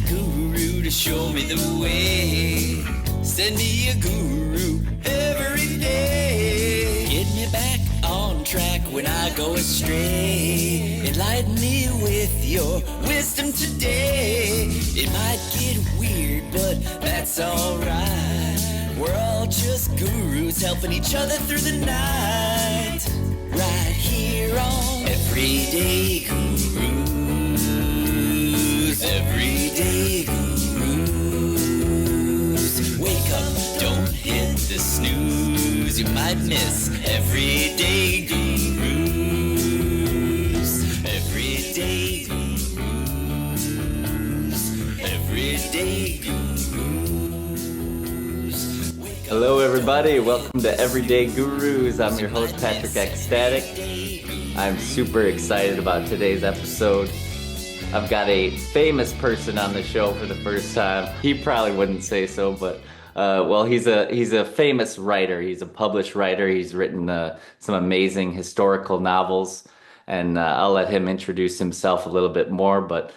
guru to show me the way. Send me a guru every day. Get me back on track when I go astray. Enlighten me with your wisdom today. It might get weird, but that's alright. We're all just gurus helping each other through the night. Right here on Everyday Gurus. Everyday Gurus. Wake up, don't hit the snooze. You might miss Everyday Gurus. Everyday Gurus. Everyday Gurus. Hello everybody, welcome to Everyday Gurus. I'm your host Patrick Ecstatic. I'm super excited about today's episode. I've got a famous person on the show for the first time. He probably wouldn't say so, but he's a famous writer. He's a published writer. He's written some amazing historical novels, and I'll let him introduce himself a little bit more, but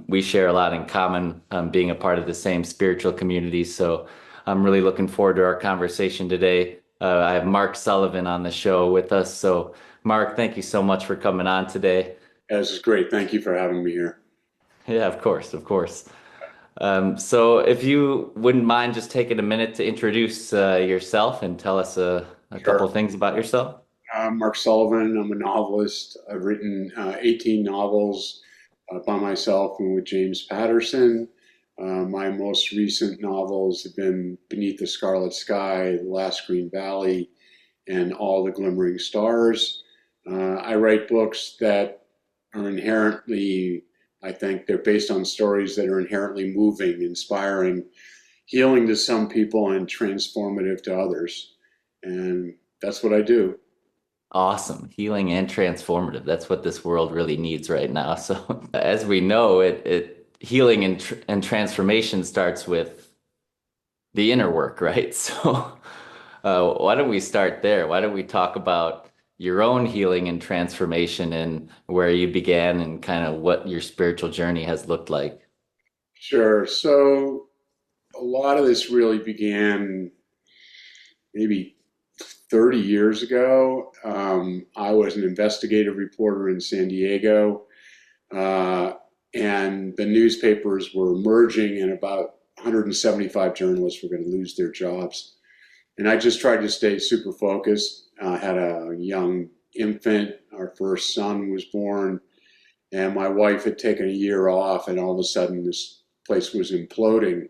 we share a lot in common, being a part of the same spiritual community, so I'm really looking forward to our conversation today. I have Mark Sullivan on the show with us. So Mark, thank you so much for coming on today. This is great. Thank you for having me here. Yeah, of course. So if you wouldn't mind just taking a minute to introduce yourself and tell us a couple things about yourself. I'm Mark Sullivan. I'm a novelist. I've written 18 novels by myself and with James Patterson. My most recent novels have been Beneath A Scarlet Sky, The Last Green Valley, and All the Glimmering Stars. I write books that are inherently, I think they're based on stories that are inherently moving, inspiring, healing to some people, and transformative to others. And that's what I do. Awesome. Healing and transformative. That's what this world really needs right now. So as we know, healing and transformation starts with the inner work, right? So why don't we start there? Why don't we talk about your own healing and transformation and where you began and kind of what your spiritual journey has looked like? Sure. So a lot of this really began maybe 30 years ago. I was an investigative reporter in San Diego. And the newspapers were merging, and about 175 journalists were going to lose their jobs. And I just tried to stay super focused. I had a young infant. Our first son was born, and my wife had taken a year off, and all of a sudden this place was imploding.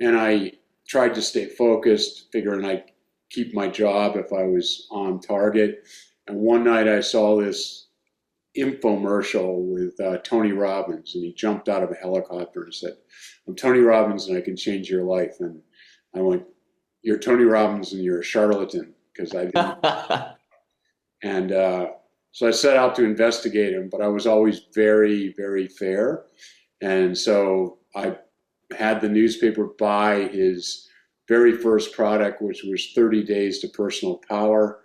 And I tried to stay focused, figuring I'd keep my job if I was on target. And one night I saw this infomercial with Tony Robbins, and he jumped out of a helicopter and said, "I'm Tony Robbins and I can change your life." And I went, "You're Tony Robbins and you're a charlatan," because I didn't. And so I set out to investigate him, but I was always very, very fair. And so I had the newspaper buy his very first product, which was 30 Days to Personal Power.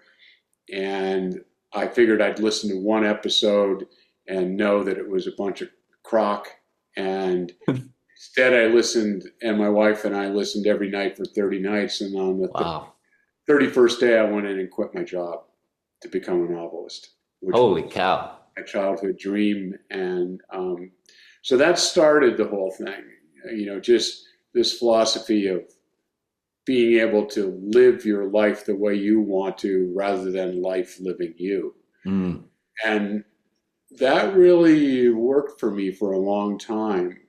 And I figured I'd listen to one episode and know that it was a bunch of crock. And instead I listened, and my wife and I listened every night for 30 nights. And on the 31st day, I went in and quit my job to become a novelist. Holy cow. My childhood dream. And so that started the whole thing, just this philosophy of being able to live your life the way you want to rather than life living you. Mm. And that really worked for me for a long time.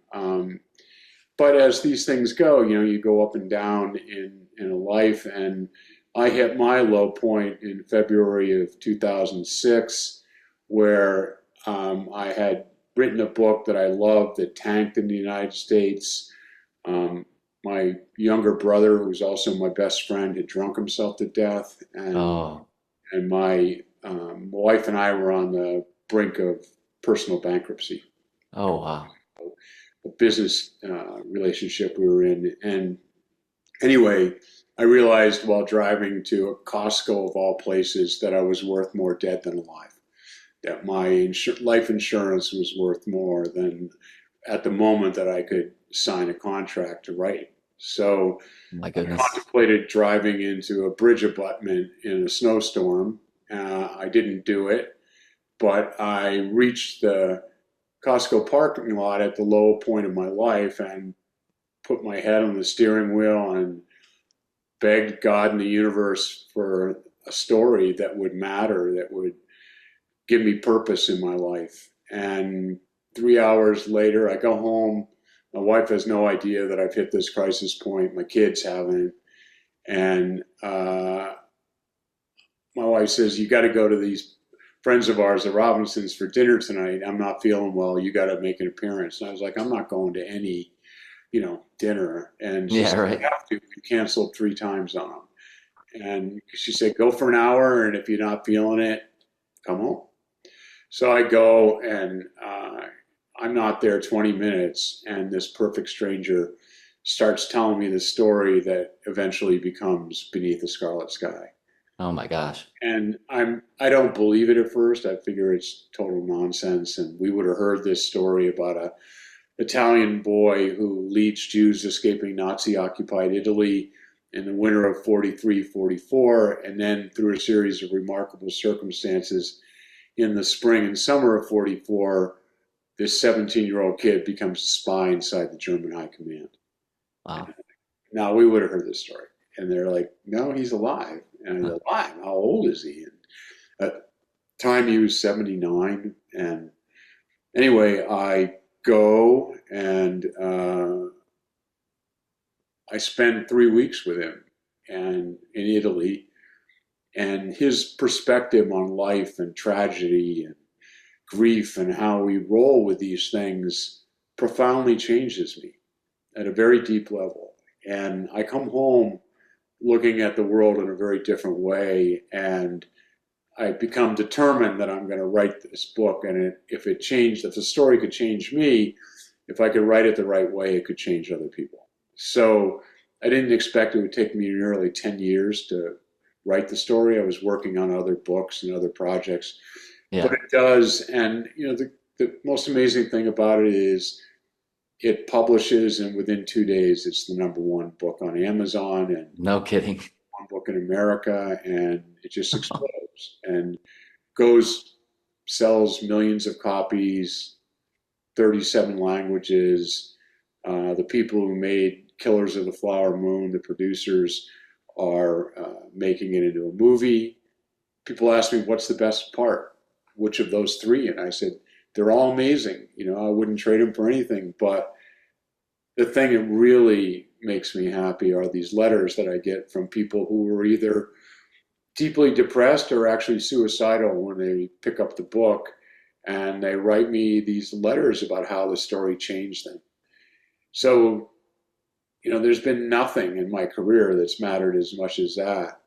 But as these things go, you go up and down in a life. And I hit my low point in February of 2006, where I had written a book that I loved that tanked in the United States. My younger brother, who was also my best friend, had drunk himself to death. And my wife and I were on the brink of personal bankruptcy. Oh, wow. A business relationship we were in. And anyway, I realized while driving to a Costco of all places that I was worth more dead than alive, that my life insurance was worth more than at the moment that I could sign a contract to write. So My I goodness. contemplated driving into a bridge abutment in a snowstorm. I didn't do it, but I reached the Costco parking lot at the low point of my life and put my head on the steering wheel and begged God and the universe for a story that would matter, that would give me purpose in my life. And 3 hours later, I go home. My wife has no idea that I've hit this crisis point. My kids haven't. And my wife says, "You got to go to these friends of ours, the Robinsons, for dinner tonight. I'm not feeling well. You got to make an appearance." And I was like, "I'm not going to any, dinner." And she Yeah, said, "You right. have to. We canceled 3 times on them." And she said, "Go for an hour, and if you're not feeling it, come home." So I go, and I'm not there 20 minutes, and this perfect stranger starts telling me the story that eventually becomes Beneath a Scarlet Sky. Oh my gosh. And I don't believe it at first. I figure it's total nonsense. And we would have heard this story about a Italian boy who leads Jews escaping Nazi-occupied Italy in the winter of 43, 44, and then through a series of remarkable circumstances in the spring and summer of 44, this 17-year-old kid becomes a spy inside the German high command. Wow. Now, we would have heard this story. And they're like, "No, he's alive." And I go, "Alive? How old is he?" And at the time, he was 79. And anyway, I go and I spend 3 weeks with him and in Italy. And his perspective on life and tragedy and grief and how we roll with these things profoundly changes me at a very deep level. And I come home looking at the world in a very different way, and I become determined that I'm going to write this book. And if the story could change me, if I could write it the right way, it could change other people. So I didn't expect it would take me nearly 10 years to write the story. I was working on other books and other projects, but Yeah. it does. And the most amazing thing about it is it publishes, and within 2 days, it's the #1 book on Amazon and No kidding. one book in America, and it just Oh, explodes and sells millions of copies, 37 languages. The people who made Killers of the Flower Moon, the producers, are making it into a movie. People ask me, "What's the best part? Which of those three?" And I said, "They're all amazing. I wouldn't trade them for anything." But the thing that really makes me happy are these letters that I get from people who were either deeply depressed or actually suicidal when they pick up the book, and they write me these letters about how the story changed them. So, there's been nothing in my career that's mattered as much as that.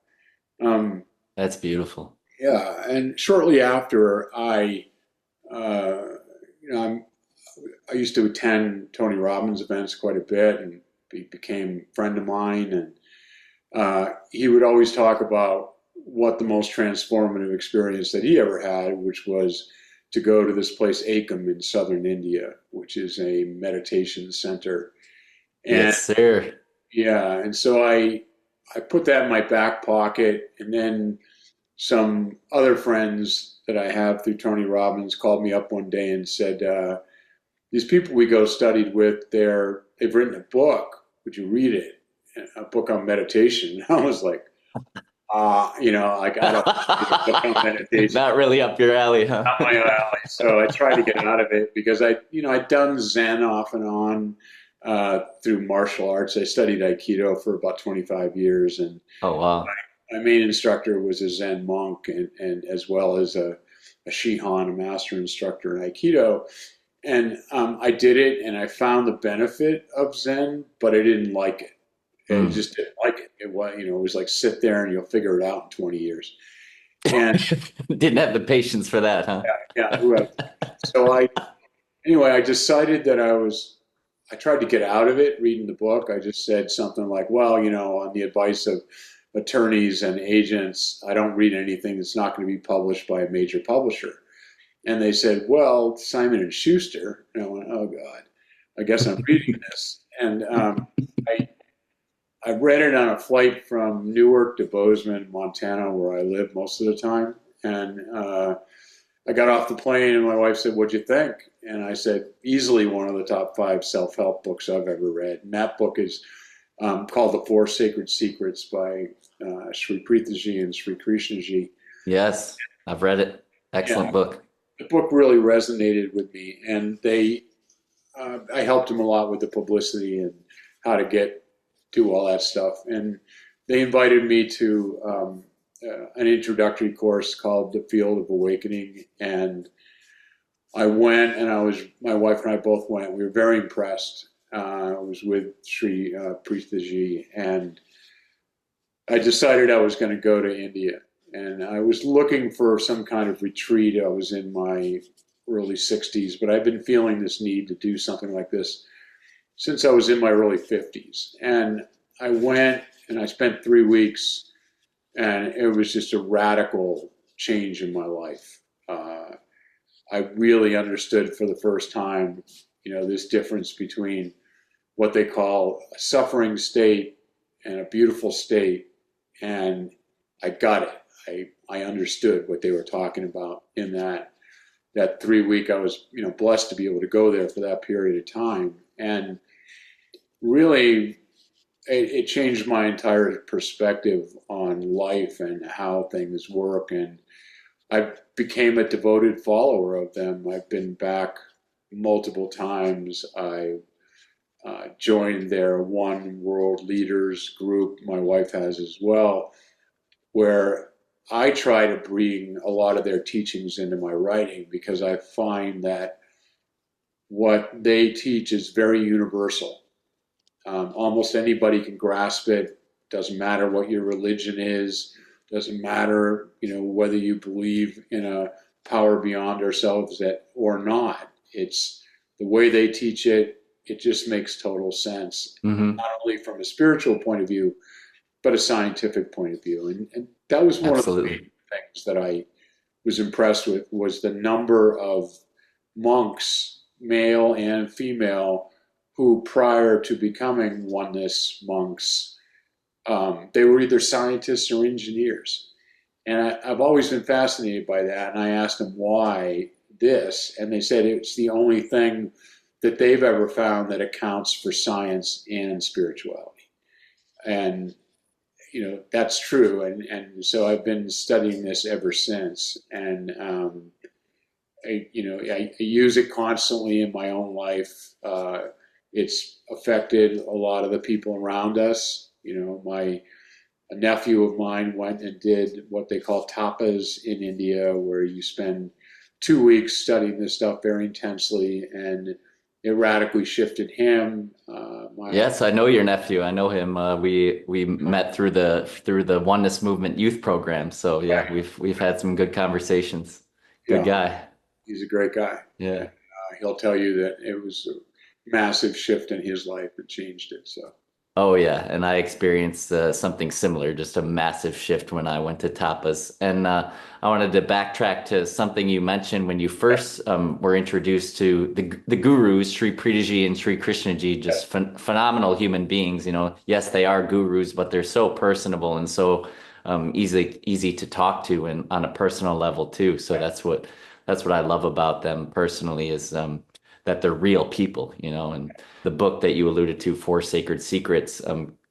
Um, that's beautiful. yeah, and shortly after, uh, I used to attend Tony Robbins events quite a bit, and he became a friend of mine. And he would always talk about what the most transformative experience that he ever had, which was to go to this place, Akam, in southern India, which is a meditation center. And Yes, sir. yeah, and so I put that in my back pocket, and then some other friends that I have through Tony Robbins called me up one day and said, "These people we go studied with, they've written a book. Would you read it? A book on meditation." And I was like, like, I don't read a book on meditation. Not really up your alley, huh? Not my alley. So I tried to get out of it because I'd done Zen off and on through martial arts. I studied Aikido for about 25 years, and Oh, wow. my main instructor was a Zen monk, and as well as a Shihan, a master instructor in Aikido. And I did it, and I found the benefit of Zen, but I didn't like it. I just didn't like it. It was like, sit there and you'll figure it out in 20 years. And Didn't have the patience for that, huh? yeah, so I decided that I tried to get out of it reading the book. I just said something like, "Well, on the advice of attorneys and agents, I don't read anything that's not going to be published by a major publisher." And they said, "Well, Simon and Schuster." And I went, "Oh God." I guess I'm reading this. And I, I read it on a flight from Newark to Bozeman, Montana, where I live most of the time. And I got off the plane and my wife said, "What'd you think?" And I said, "Easily one of the top 5 self-help books I've ever read." And that book is called The Four Sacred Secrets by Sri Prithiji and Sri Krishnaji. Yes, I've read it. Yeah, Excellent book. the book really resonated with me, and I helped them a lot with the publicity and how to do all that stuff. And they invited me to an introductory course called The Field of Awakening, and I went, and my wife and I both went. We were very impressed. I was with Sri Prithiji, and I decided I was going to go to India. And I was looking for some kind of retreat. I was in my early 60s, but I've been feeling this need to do something like this since I was in my early 50s. And I went and I spent 3 weeks, and it was just a radical change in my life. I really understood for the first time, this difference between what they call a suffering state and a beautiful state. And I got it. I understood what they were talking about in that 3 week. I was, blessed to be able to go there for that period of time. And really, it changed my entire perspective on life and how things work. And I became a devoted follower of them. I've been back multiple times. I joined their One World Leaders group, my wife has as well, where I try to bring a lot of their teachings into my writing, because I find that what they teach is very universal. Almost anybody can grasp it. Doesn't matter what your religion is. Doesn't matter, whether you believe in a power beyond ourselves or not. It's the way they teach it. It just makes total sense, Hmm. not only from a spiritual point of view, but a scientific point of view. And that was one of the Absolutely. things that I was impressed with, was the number of monks, male and female, who prior to becoming oneness monks, they were either scientists or engineers. And I've always been fascinated by that. And I asked them why this, and they said it's the only thing that they've ever found that accounts for science and spirituality. And that's true, and so I've been studying this ever since, and I use it constantly in my own life. It's affected a lot of the people around us. A nephew of mine went and did what they call tapas in India, where you spend 2 weeks studying this stuff very intensely, and it radically shifted him. Yes, I know your nephew. I know him. We met through the Oneness Movement youth program. So yeah, we've had some good conversations. Good Yeah, guy. he's a great guy. Yeah. He'll tell you that it was a massive shift in his life that changed it. So Oh yeah, and I experienced something similar, just a massive shift when I went to tapas. And I wanted to backtrack to something you mentioned when you first were introduced to the gurus, Sri Prithiji and Sri Krishnaji, just phenomenal human beings. Yes, they are gurus, but they're so personable and so easy to talk to, and on a personal level too. So that's what I love about them personally is that they're real people, and the book that you alluded to, Four Sacred Secrets,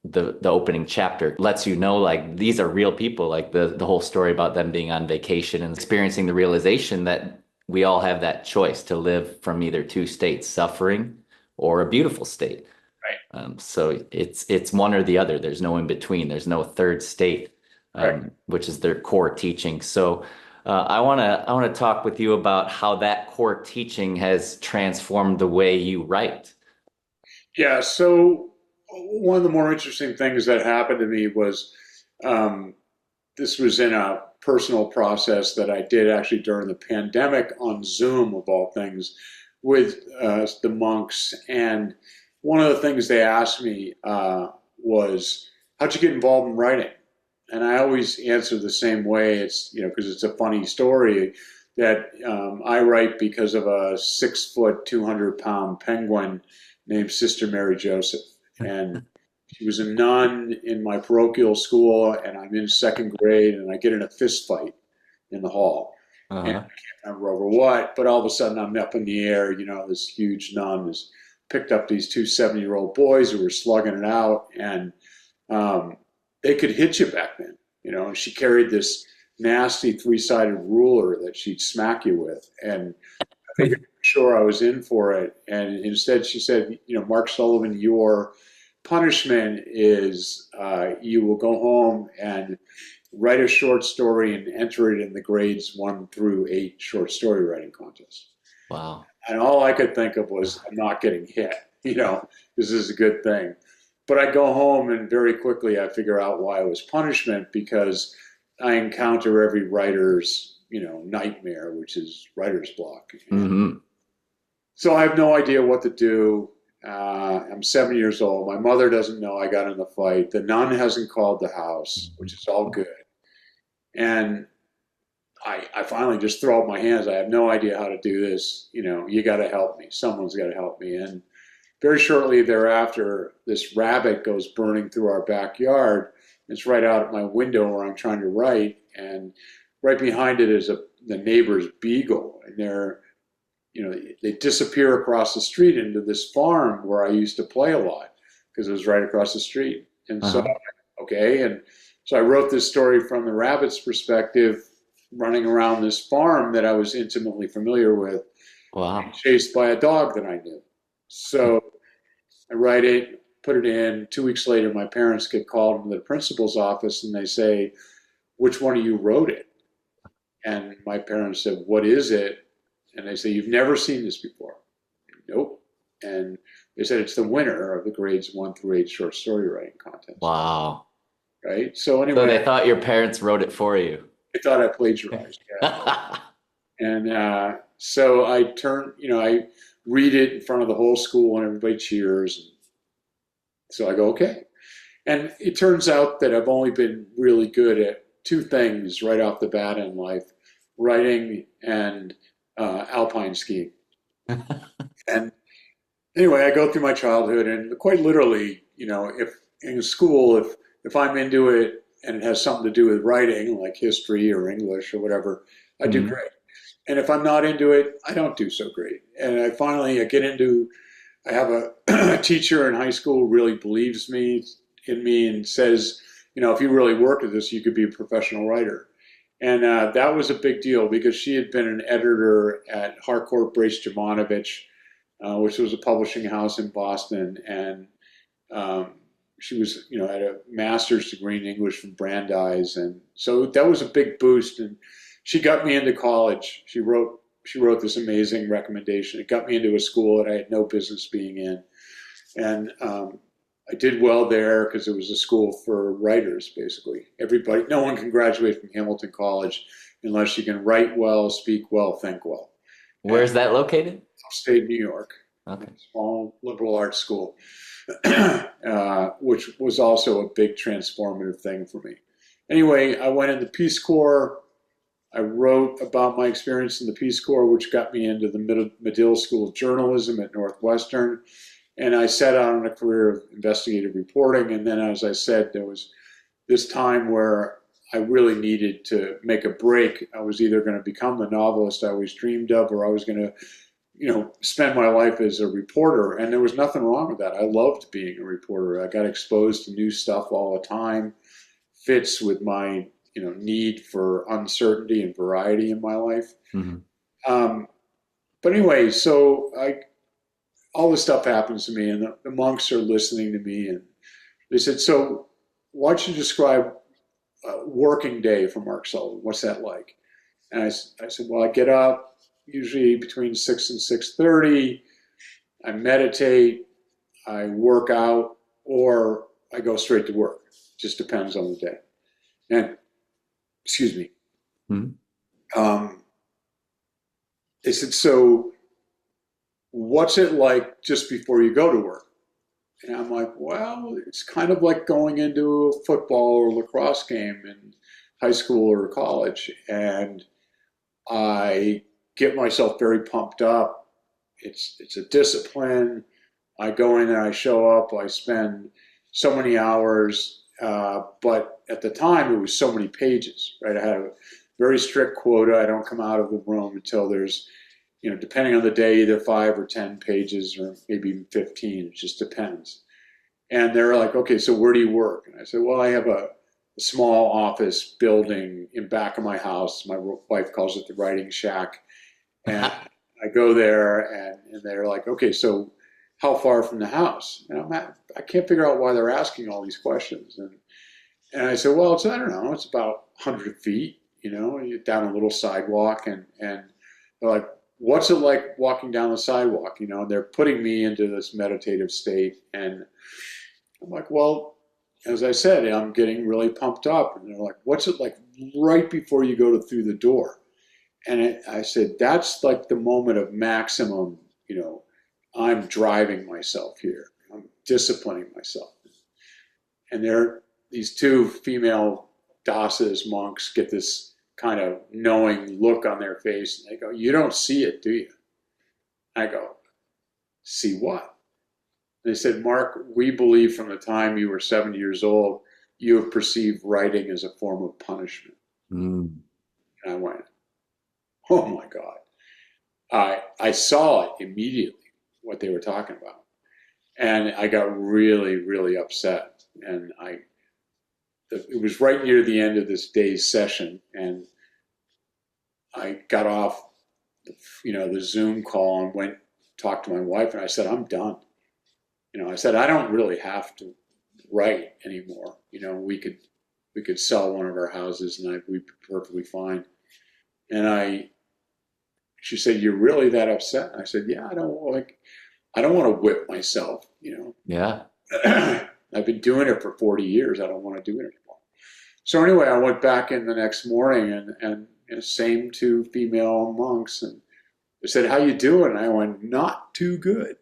the opening chapter lets you know, like, these are real people, like the whole story about them being on vacation and experiencing the realization that we all have that choice to live from either two states, suffering or a beautiful state. right, So it's one or the other. There's no in between. There's no third state, right. which is their core teaching. So I want to talk with you about how that core teaching has transformed the way you write. Yeah. So one of the more interesting things that happened to me was um, this was in a personal process that I did actually during the pandemic on Zoom, of all things, with the monks. And one of the things they asked me was, "How'd you get involved in writing?" And I always answer the same way. It's, because it's a funny story. that I write because of a 6 foot, 200 pound penguin named Sister Mary Joseph. And she was a nun in my parochial school, and I'm in second grade, and I get in a fist fight in the hall. And I Uh-huh. can't remember over what, but all of a sudden I'm up in the air. This huge nun has picked up these two 7-year-old boys who were slugging it out, and um, they could hit you back then. And she carried this nasty three-sided ruler that she'd smack you with. And I figured sure I was in for it. And instead she said, Mark Sullivan, your punishment is you will go home and write a short story and enter it in the grades 1 through 8 short story writing contest. Wow. And all I could think of was, I'm not getting hit. This is a good thing. But I go home and very quickly I figure out why it was punishment, because I encounter every writer's, nightmare, which is writer's block. Hmm. So I have no idea what to do. I'm 7 years old. My mother doesn't know I got in the fight. The nun hasn't called the house, which is all good. And I finally just throw up my hands. I have no idea how to do this. You got to help me. Someone's got to help me. And very shortly thereafter, this rabbit goes burning through our backyard. It's right out at my window where I'm trying to write. And right behind it is the neighbor's beagle. And they disappear across the street into this farm where I used to play a lot because it was right across the street. And so, Uh-huh. okay. And so I wrote this story from the rabbit's perspective, running around this farm that I was intimately familiar with, Wow. chased by a dog that I knew. So I write it, put it in. 2 weeks later, my parents get called into the principal's office and they say, which one of you wrote it? And my parents said, what is it? And they say, you've never seen this before. Nope. And they said, it's the winner of the grades 1 through 8 short story writing contest. Wow. Right? So anyway, So they thought your parents wrote it for you. I thought I plagiarized. Yeah. And so I I read it in front of the whole school and everybody cheers. And so I go, okay. And it turns out that I've only been really good at two things right off the bat in life: writing and alpine skiing. And anyway, I go through my childhood, and quite literally, if in school, if I'm into it and it has something to do with writing, like history or English or whatever, I do Mhm. great. And if I'm not into it, I don't do so great. And I have a teacher in high school who really believes in me and says, if you really work at this, you could be a professional writer. And that was a big deal because she had been an editor at Harcourt Brace Jovanovich, which was a publishing house in Boston. And she was, had a master's degree in English from Brandeis. And so that was a big boost. And she got me into college. She wrote this amazing recommendation. It got me into a school that I had no business being in. And I did well there because it was a school for writers, basically. No one can graduate from Hamilton College unless you can write well, speak well, think well. Where's that located? Upstate New York, Okay. small liberal arts school, which was also a big transformative thing for me. Anyway, I went in the Peace Corps. I wrote about my experience in the Peace Corps, which got me into the Medill School of Journalism at Northwestern. And I set out on a career of investigative reporting. And then, as I said, there was this time where I really needed to make a break. I was either going to become the novelist I always dreamed of, or I was going to, spend my life as a reporter. And there was nothing wrong with that. I loved being a reporter. I got exposed to new stuff all the time. Fits with my, need for uncertainty and variety in my life. Mm-hmm. But anyway, so all this stuff happens to me, and the monks are listening to me, and they said, so why don't you describe a working day for Mark Sullivan? What's that like? And I said, well, I get up usually between 6 and 6:30. I meditate, I work out, or I go straight to work. Just depends on the day. And, excuse me. Mm-hmm. They said, so what's it like just before you go to work? And I'm like, well, it's kind of like going into a football or lacrosse game in high school or college. And I get myself very pumped up. It's a discipline. I go in there, I show up, I spend so many hours, but at the time it was so many pages, right? I had a very strict quota. I don't come out of the room until there's, depending on the day, either 5 or 10 pages or maybe even 15. It just depends. And they're like, okay, so where do you work? And I said, well, I have a small office building in back of my house. My wife calls it the writing shack. And I go there and they're like, okay, so how far from the house? And I can't figure out why they're asking all these questions. And I said, well, I don't know, it's about 100 feet, down a little sidewalk. And they're like, what's it like walking down the sidewalk? And they're putting me into this meditative state. And I'm like, well, as I said, I'm getting really pumped up. And they're like, what's it like right before you go through the door? And I said, that's like the moment of maximum, I'm driving myself here. I'm disciplining myself. And these two female dasas, monks, get this kind of knowing look on their face. And they go, you don't see it, do you? I go, see what? They said, Mark, we believe from the time you were 7 years old, you have perceived writing as a form of punishment. And I went, oh my God. I saw it immediately, what they were talking about. And I got really, really upset. And it was right near the end of this day's session. And I got off, the Zoom call and went talked to my wife. And I said, I'm done. I said, I don't really have to write anymore. We could sell one of our houses and we'd be perfectly fine. And she said, you're really that upset? And I said, yeah, I don't want to whip myself, Yeah. I've been doing it for 40 years. I don't want to do it anymore. So anyway, I went back in the next morning and same two female monks, and they said, how you doing? And I went, not too good.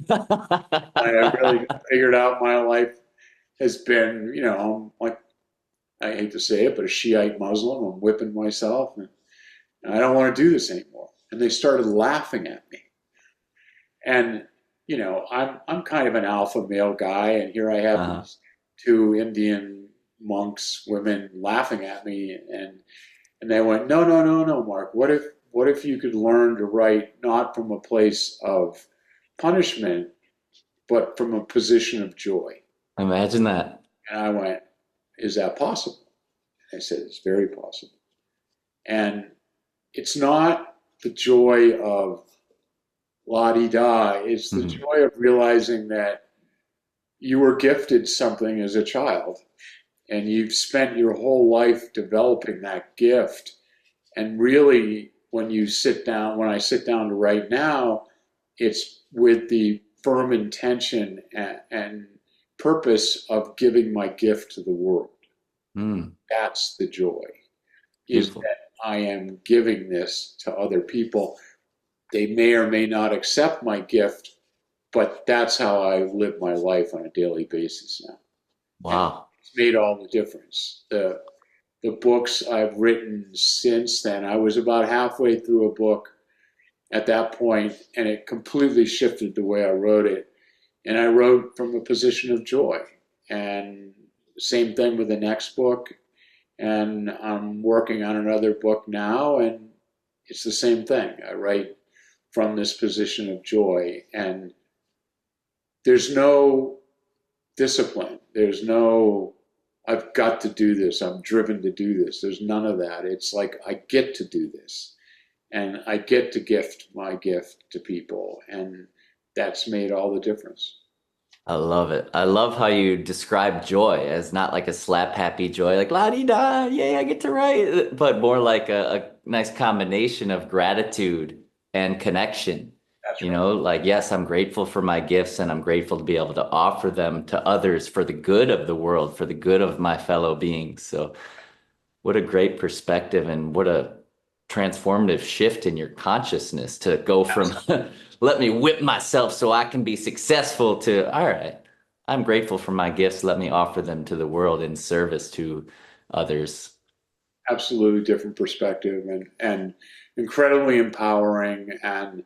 I really figured out my life has been, I'm like, I hate to say it, but a Shiite Muslim. I'm whipping myself and I don't want to do this anymore. And they started laughing at me. And, I'm kind of an alpha male guy, and here I have these two Indian monks, women laughing at me, and they went, no, Mark, what if you could learn to write not from a place of punishment, but from a position of joy? Imagine that. And I went, is that possible? I said, it's very possible. And it's not the joy of la-di-da, it's the joy of realizing that you were gifted something as a child and you've spent your whole life developing that gift. And really, when I sit down to write now, it's with the firm intention and purpose of giving my gift to the world. That's the joy. Beautiful. Is that I am giving this to other people. They may or may not accept my gift, but that's how I live my life on a daily basis now. Wow. And it's made all the difference. The books I've written since then, I was about halfway through a book at that point, and it completely shifted the way I wrote it. And I wrote from a position of joy. And same thing with the next book. And I'm working on another book now, and it's the same thing. I write from this position of joy, and there's no discipline. There's no, I've got to do this. I'm driven to do this. There's none of that. It's like, I get to do this, and I get to gift my gift to people, and that's made all the difference. I love it. I love how you describe joy as not like a slap happy joy, like la-di-da, yay, I get to write, but more like a nice combination of gratitude and connection. That's right. Like, yes, I'm grateful for my gifts and I'm grateful to be able to offer them to others for the good of the world, for the good of my fellow beings. So what a great perspective and what a transformative shift in your consciousness to go from let me whip myself so I can be successful to, all right, I'm grateful for my gifts. Let me offer them to the world in service to others. absolutely different perspective, and incredibly empowering. And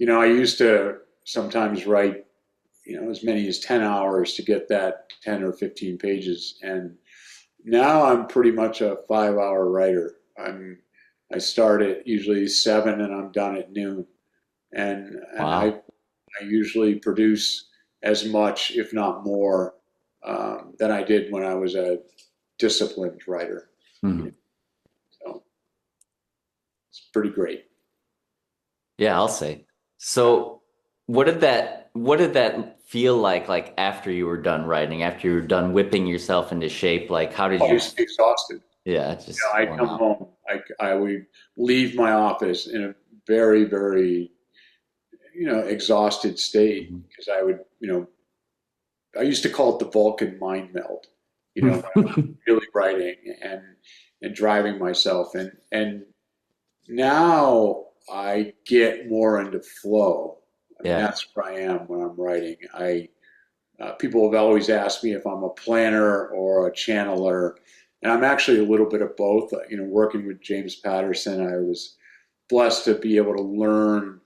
I used to sometimes write as many as 10 hours to get that 10 or 15 pages, and now I'm pretty much a 5 hour writer. I start at usually 7 and I'm done at noon, and Wow. I usually produce as much, if not more, than I did when I was a disciplined writer. Mhm. So it's pretty great. Yeah, I'll say. So, what did that feel like after you were done writing, after you were done whipping yourself into shape? Like, how did I you? was exhausted. Yeah, just I'd worn come out. home. I would leave my office in a very, very, exhausted state Mhm. because I would, I used to call it the Vulcan mind meld, when I was really writing and driving myself. And now I get more into flow. I mean, Yeah. that's where I am when I'm writing. People have always asked me if I'm a planner or a channeler, and I'm actually a little bit of both. Working with James Patterson, I was blessed to be able to learn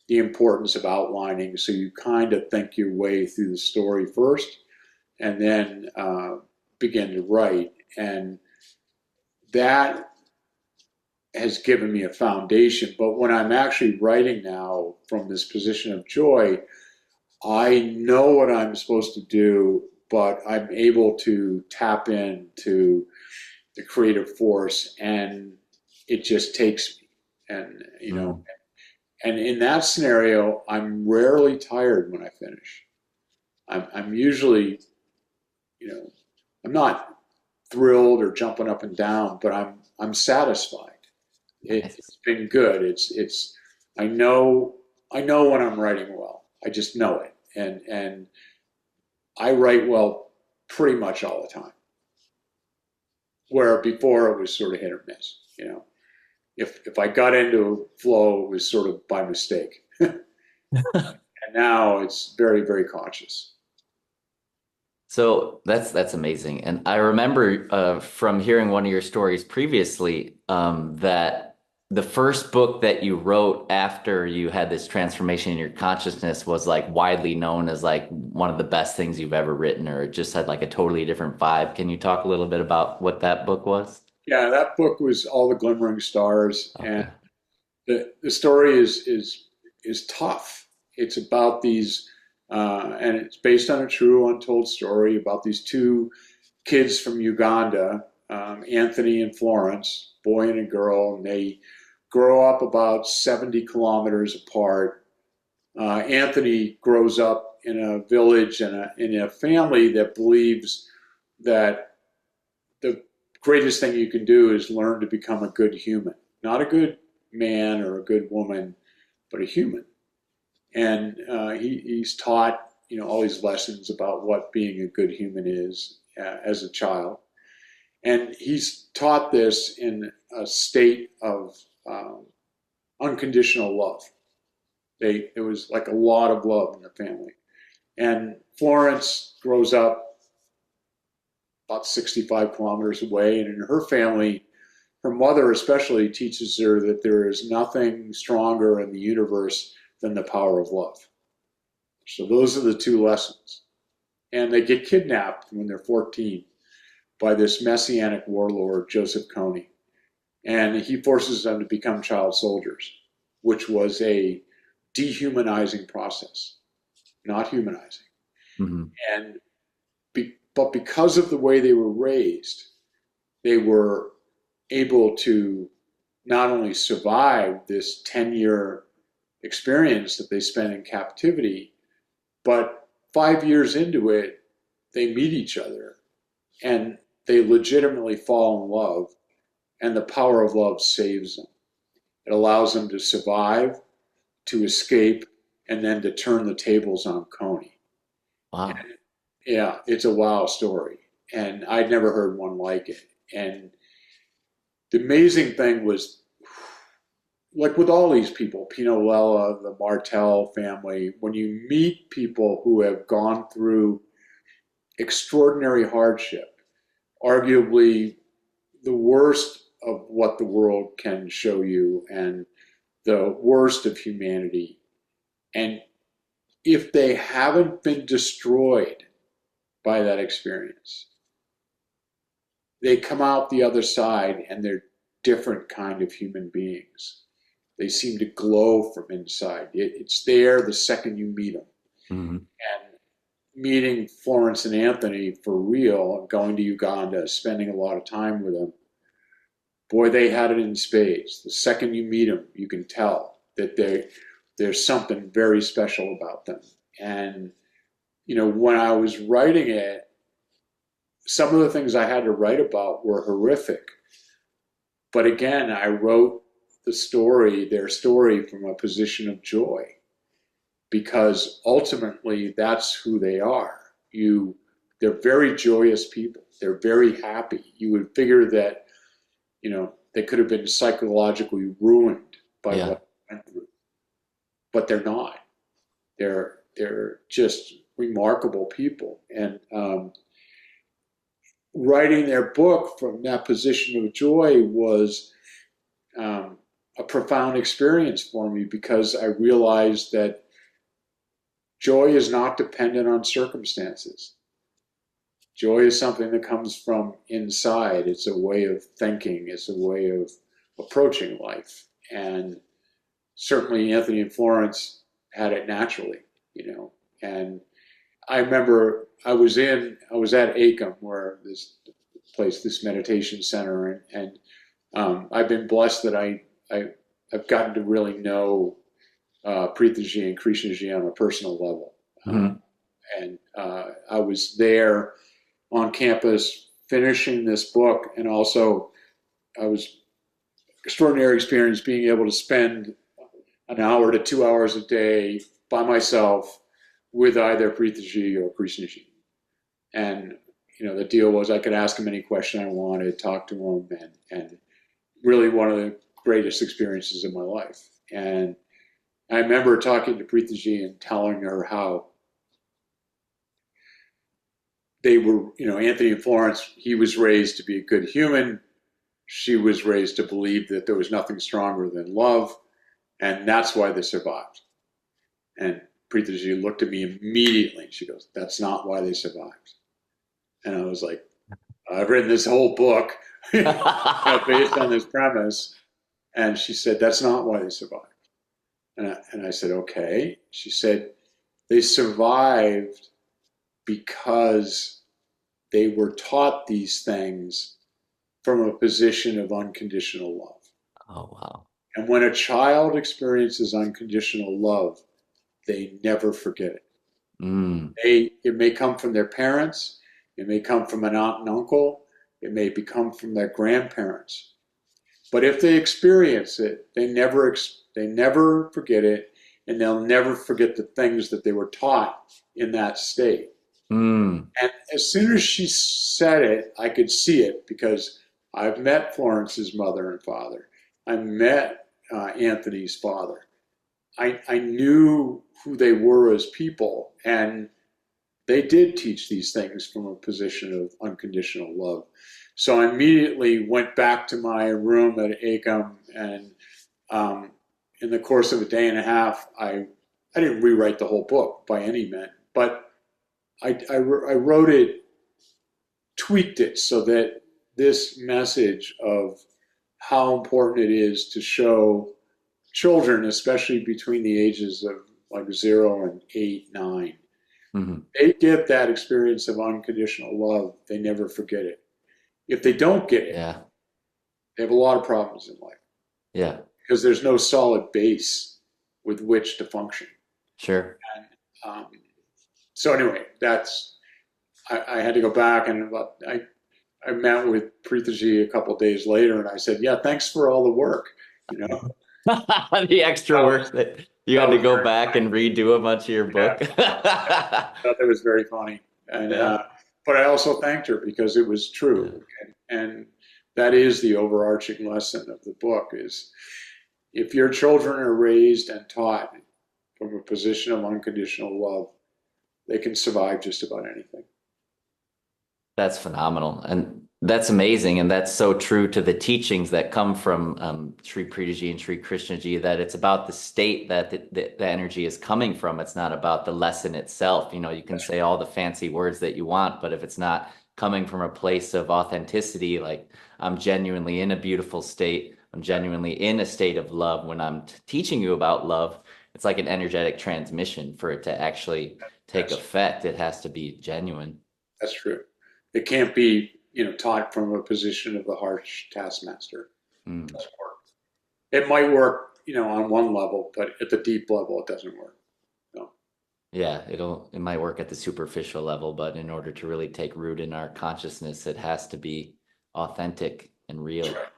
the importance of outlining. So you kind of think your way through the story first, and then begin to write. And that has given me a foundation. But when I'm actually writing now from this position of joy, I know what I'm supposed to do, but I'm able to tap into the creative force, and it just takes me. And Mm. and in that scenario, I'm rarely tired when I finish. I'm usually, you know, I'm not thrilled or jumping up and down, but I'm satisfied. Nice. It's been good. I know I know when I'm writing well. I just know it, and I write well pretty much all the time. Where before it was sort of hit or miss. If I got into flow, it was sort of by mistake, and now it's very, very conscious. So that's amazing. And I remember from hearing one of your stories previously that the first book that you wrote after you had this transformation in your consciousness was like widely known as like one of the best things you've ever written, or it just had like a totally different vibe. Can you talk a little bit about what that book was? Yeah, that book was All the Glimmering Stars, and Okay. the story is tough. It's about these, and it's based on a true untold story about these two kids from Uganda, Anthony and Florence, boy and a girl, and they grow up about 70 kilometers apart. Anthony grows up in a village and in a family that believes that the greatest thing you can do is learn to become a good human, not a good man or a good woman, but a human. And he's taught all these lessons about what being a good human is as a child, and he's taught this in a state of um, unconditional love. It was like a lot of love in the family. And Florence grows up about 65 kilometers away, and in her family, her mother especially teaches her that there is nothing stronger in the universe than the power of love. So those are the two lessons. And they get kidnapped when they're 14 by this messianic warlord, Joseph Kony. And he forces them to become child soldiers, which was a dehumanizing process, not humanizing. Hmm. And but because of the way they were raised, they were able to not only survive this 10-year experience that they spent in captivity, but 5 years into it, they meet each other and they legitimately fall in love, and the power of love saves them. It allows them to survive, to escape, and then to turn the tables on Coney. Wow. Yeah, it's a wow story, and I'd never heard one like it. And the amazing thing was, like with all these people, Pino Lella, the Martel family, when you meet people who have gone through extraordinary hardship, arguably the worst of what the world can show you and the worst of humanity. And if they haven't been destroyed by that experience, they come out the other side and they're different kind of human beings. They seem to glow from inside. It's there the second you meet them. Mm-hmm. And meeting Florence and Anthony for real, going to Uganda, spending a lot of time with them, boy, they had it in spades. The second you meet them, you can tell that there's something very special about them. And, when I was writing it, some of the things I had to write about were horrific. But again, I wrote their story from a position of joy, because ultimately that's who they are. They're very joyous people. They're very happy. You would figure that, they could have been psychologically ruined by what they went through, but they're not. They're just remarkable people. And writing their book from that position of joy was a profound experience for me, because I realized that joy is not dependent on circumstances. Joy is something that comes from inside. It's a way of thinking. It's a way of approaching life. And certainly Anthony and Florence had it naturally, And I remember I was at ACOM, where this meditation center, and I've been blessed that I've gotten to really know Preethaji and Krishnaji on a personal level. Mm-hmm. And I was there on campus finishing this book, and also I was extraordinary experience being able to spend an hour to 2 hours a day by myself with either Preethaji or Krishnaji. And the deal was I could ask him any question I wanted, talk to him, and really one of the greatest experiences of my life. And I remember talking to Preethaji and telling her how they were, Anthony and Florence, he was raised to be a good human. She was raised to believe that there was nothing stronger than love, and that's why they survived. And Preethaji looked at me immediately and she goes, "That's not why they survived." And I was like, "I've written this whole book based on this premise." And she said, "That's not why they survived." And I said, "Okay." She said, "They survived because they were taught these things from a position of unconditional love." Oh, wow. And when a child experiences unconditional love, they never forget it. Mm. It may come from their parents, it may come from an aunt and uncle, it may come from their grandparents. But if they experience it, they never forget it, and they'll never forget the things that they were taught in that state. Mm. And as soon as she said it, I could see it, because I've met Florence's mother and father. I met Anthony's father. I knew who they were as people, and they did teach these things from a position of unconditional love. So I immediately went back to my room at ACOM, and in the course of a day and a half, I didn't rewrite the whole book by any means, but I wrote it, tweaked it so that this message of how important it is to show children, especially between the ages of like 0 and 8, 9, Mm-hmm. they get that experience of unconditional love. They never forget it. If they don't get it, Yeah. they have a lot of problems in life, Yeah. because there's no solid base with which to function. Sure. And, so anyway, I had to go back, and I met with Preethaji a couple of days later, and I said, "Yeah, thanks for all the work." The extra work that you had to go back and redo a bunch of your book. I thought that was very funny, and but I also thanked her, because it was true, and that is the overarching lesson of the book: is if your children are raised and taught from a position of unconditional love, they can survive just about anything. That's phenomenal. And That's amazing, and that's so true to the teachings that come from Sri Pritaji and Sri Krishnaji, that it's about the state that the energy is coming from. It's not about the lesson itself. You know, you can say all the fancy words that you want, but if it's not coming from a place of authenticity, like I'm genuinely in a beautiful state, I'm genuinely in a state of love when I'm teaching you about love, it's like an energetic transmission for it to actually take That's effect. It has to be genuine. that's true. It can't be, taught from a position of the harsh taskmaster. It Mm. doesn't work. It might work, on one level, but at the deep level, it doesn't work. No. Yeah, it might work at the superficial level, but in order to really take root in our consciousness, it has to be authentic and That's real. right.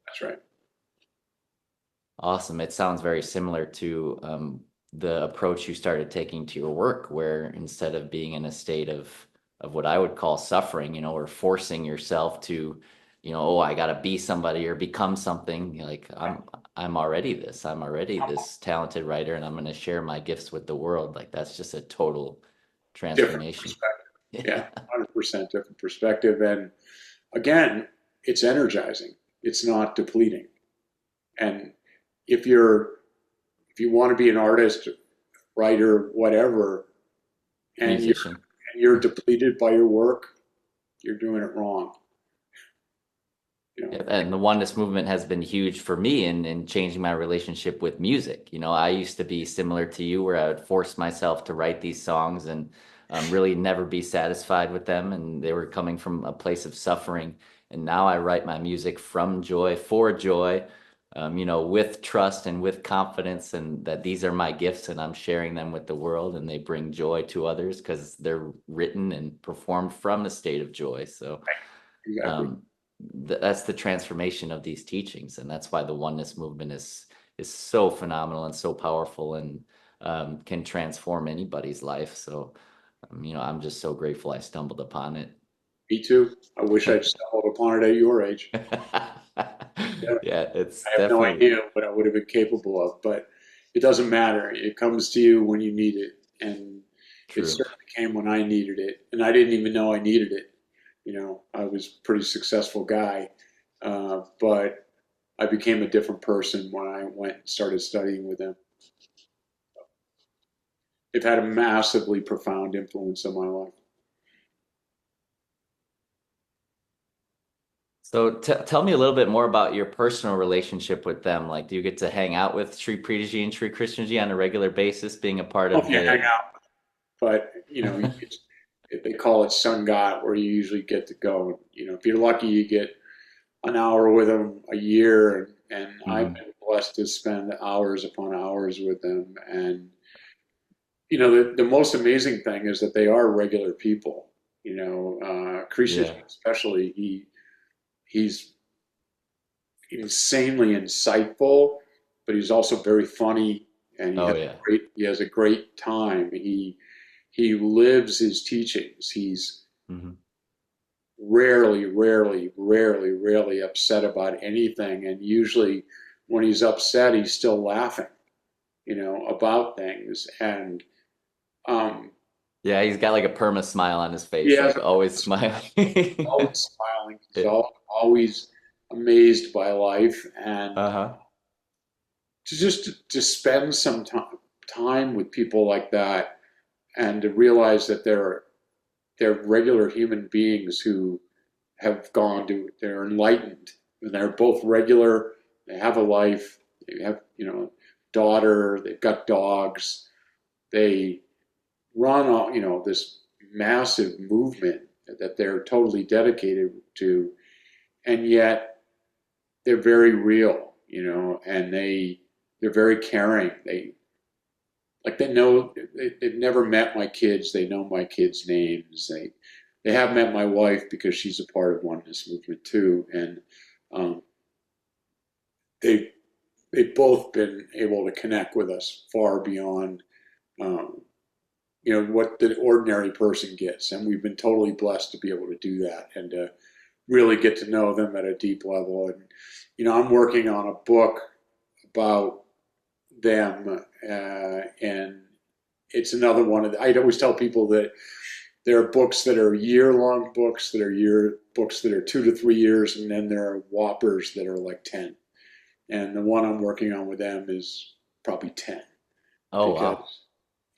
That's right. Awesome. It sounds very similar to the approach you started taking to your work, where instead of being in a state of what I would call suffering, or forcing yourself to, oh, I gotta be somebody or become something, like I'm already this. I'm already this talented writer, and I'm gonna share my gifts with the world. Like that's just a total Different transformation. perspective. Yeah, Yeah. 100% different perspective. And again, it's energizing. It's not depleting. And if you're if you want to be an artist, writer, whatever, and Musician. you're depleted by your work, you're doing it wrong. You know, Yeah, and the oneness movement has been huge for me in changing my relationship with music. I used to be similar to you where I would force myself to write these songs and really never be satisfied with them. And they were coming from a place of suffering. And now I write my music from joy, for joy, with trust and with confidence, and that these are my gifts and I'm sharing them with the world and they bring joy to others because they're written and performed from a state of joy. So, exactly. um, that's the transformation of these teachings, and that's why the oneness movement is so phenomenal and so powerful, and can transform anybody's life. So, I'm just so grateful I stumbled upon it. Me too. I wish I'd stumbled upon it at your age. Yeah, Yeah, it's I have no definitely idea what I would have been capable of, but it doesn't matter. It comes to you when you need it, and it true. certainly came when I needed it, and I didn't even know I needed it. I was a pretty successful guy, but I became a different person when I went and started studying with them. It had a massively profound influence on my life. So tell me a little bit more about your personal relationship with them. Like, do you get to hang out with Sri Pritaji and Sri Krishnaji on a regular basis, being a part Well, if of you hang the? out, but they call it Sangat, where you usually get to go. If you're lucky, you get an hour with them a year, and I've Mhm. been blessed to spend hours upon hours with them. And the most amazing thing is that they are regular people. Krishna Yeah. especially, he's insanely insightful, but he's also very funny, and Oh yeah. he has a great time. He lives his teachings. He's Hmm. rarely upset about anything. And usually when he's upset, he's still laughing, about things. And um, Yeah, he's got like a perma smile on his he face, has like always smiling. always smiling. He's Yeah. always amazed by life. And Uh-huh. to spend some time with people like that, and to realize that they're regular human beings who they're enlightened, and they're both regular. They have a life. They have, daughter. They've got dogs. They run all, this massive movement that they're totally dedicated to, and yet they're very real, and they're very caring. They've never met my kids. They know my kids' names. They have met my wife because she's a part of Oneness Movement too, and um, they they've both been able to connect with us far beyond um, what the ordinary person gets, and we've been totally blessed to be able to do that and to really get to know them at a deep level. And I'm working on a book about them, and it's another one of I always tell people that There are books that are year-long books that are books that are 2 to 3 years, and then there are whoppers that are like 10. And the one I'm working on with them is probably 10 Oh, because wow.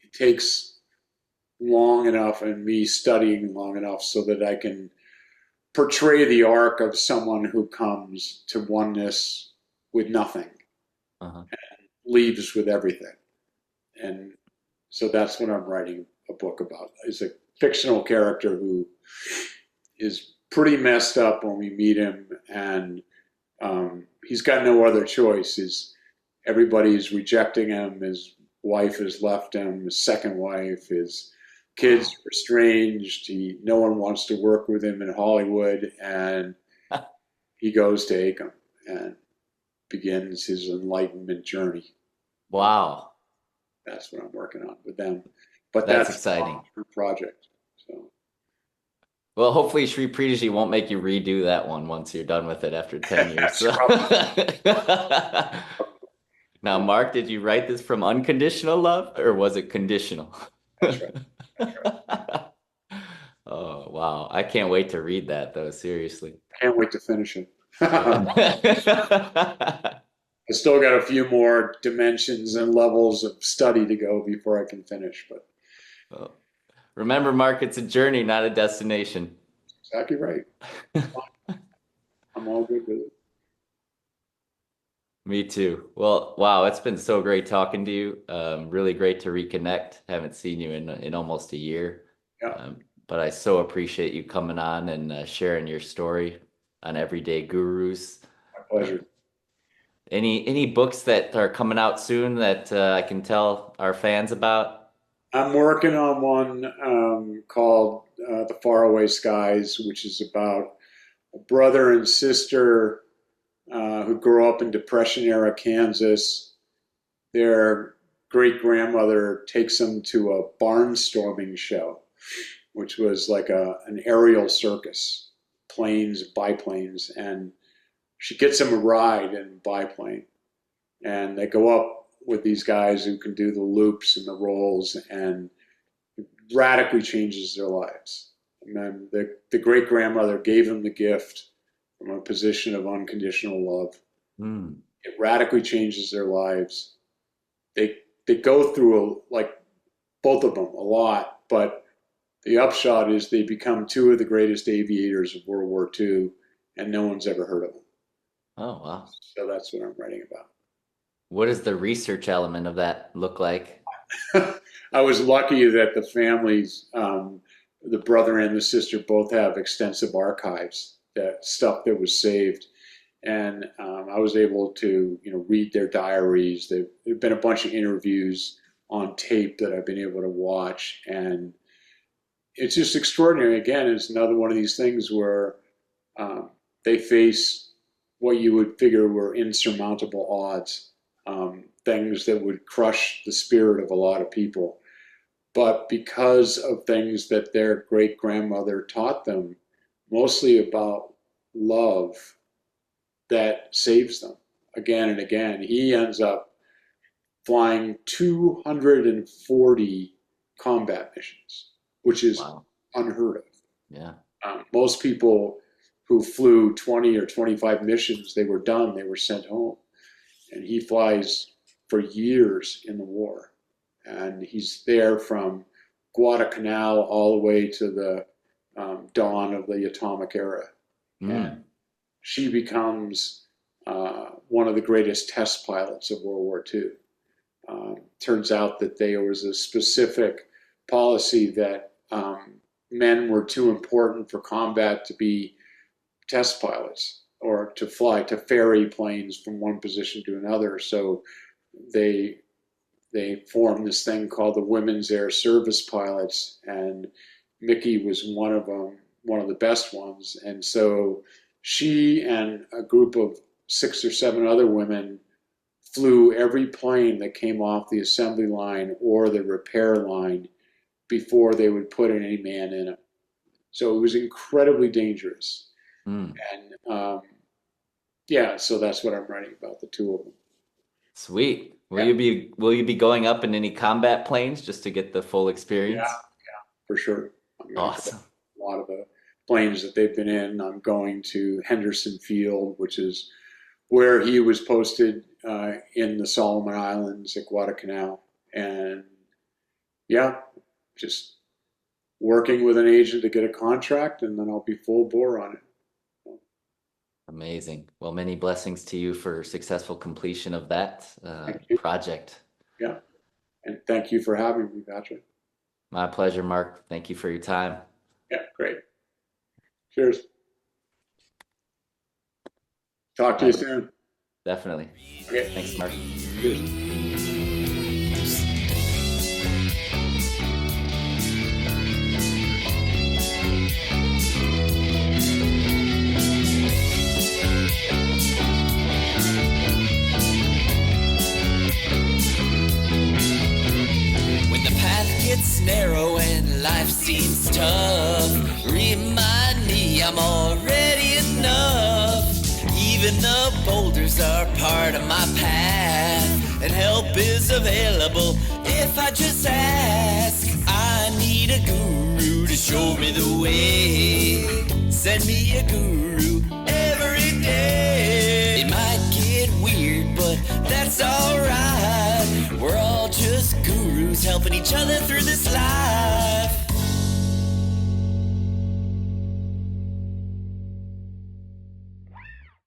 it takes long enough and me studying long enough so that I can portray the arc of someone who comes to oneness with nothing, Uh-huh. leaves with everything. And so that's what I'm writing a book about. Is a fictional character who is pretty messed up when we meet him, and he's got no other choice. Everybody's rejecting him. His wife has left him. His second wife, his kids Wow. are estranged. No one wants to work with him in Hollywood, and he goes to Acom and begins his enlightenment journey. Wow. That's what I'm working on with them. But That's that's a exciting. long-term project. So Well, hopefully Sri Pritaji won't make you redo that one once you're done with it after 10 years. that's probably Now, Mark, did you write this from unconditional love or was it conditional? that's right. That's right. Oh, wow. I can't wait to read that though, seriously. Can't wait to finish it. I Yeah. still got a few more dimensions and levels of study to go before I can finish, but Well, remember, Mark, it's a journey, not a destination. exactly right. I'm all good with it. Me too. Well, wow, it's been so great talking to you. Really great to reconnect. Haven't seen you in almost a year. Yeah, But I so appreciate you coming on and sharing your story on Everyday Gurus. my Uh, pleasure. any books that are coming out soon that I can tell our fans about? I'm working on one called The Faraway Skies, which is about a brother and sister who grew up in Depression era Kansas. Their great grandmother takes them to a barnstorming show, which was like an aerial circus, planes, biplanes, and she gets them a ride in a biplane, and they go up with these guys who can do the loops and the rolls, and it radically changes their lives. And then the great grandmother gave them the gift from a position of unconditional love. Hmm. It radically changes their lives. They go through like both of them a lot, but the upshot is they become two of the greatest aviators of World War II, and no one's ever heard of them. Oh, wow. So that's what I'm writing What does the research element of that look like? about. I was lucky that the families, the brother and the sister, both have extensive archives, that stuff that was saved, and I was able to, read their diaries. There've been a bunch of interviews on tape that I've been able to watch, and it's just extraordinary. Again, it's another one of these things where um, they face what you would figure were insurmountable odds, things that would crush the spirit of a lot of people. But because of things that their great grandmother taught them, mostly about love, that saves them again and again. He ends up flying 240 combat missions, which is Wow. unheard of. Yeah. Most people who flew 20 or 25 missions, they were done, they were sent home. And he flies for years in the war. And he's there from Guadalcanal all the way to the dawn of the atomic era. And Mm. she becomes one of the greatest test pilots of World War II. Turns out that there was a specific policy that men were too important for combat to be test pilots or to fly, to ferry planes from one position to another. So they formed this thing called the Women's Air Service Pilots, and Mickey was one of them, one of the best ones. And so she and a group of 6 or 7 other women flew every plane that came off the assembly line or the repair line before they would put any man in it. So it was incredibly dangerous. Mm. And yeah, so that's what I'm writing about, the two of them. Sweet. Yeah, Will you be going up in any combat planes just to get the full yeah, experience? for sure. I'm going to Awesome. a lot of the planes that they've been in. I'm going to Henderson Field, which is where he was posted in the Solomon Islands at Guadalcanal. And yeah, just working with an agent to get a contract, and then I'll be full bore on it. Amazing. Well, many blessings to you for successful completion of that Thank you. project. Yeah. And thank you for having me, Patrick. My pleasure, Mark. Thank you for your time. Yeah, great. Cheers. Talk to you soon. Definitely. Okay. Thanks, Mark. Cheers. When the path gets narrow and life seems tough, remind me I'm already enough. Even the boulders are part of my path, and help is available if I just ask. I need a guru to show me the way. Send me a guru every day. It might get weird, but that's alright. We're all just gurus helping each other through this life.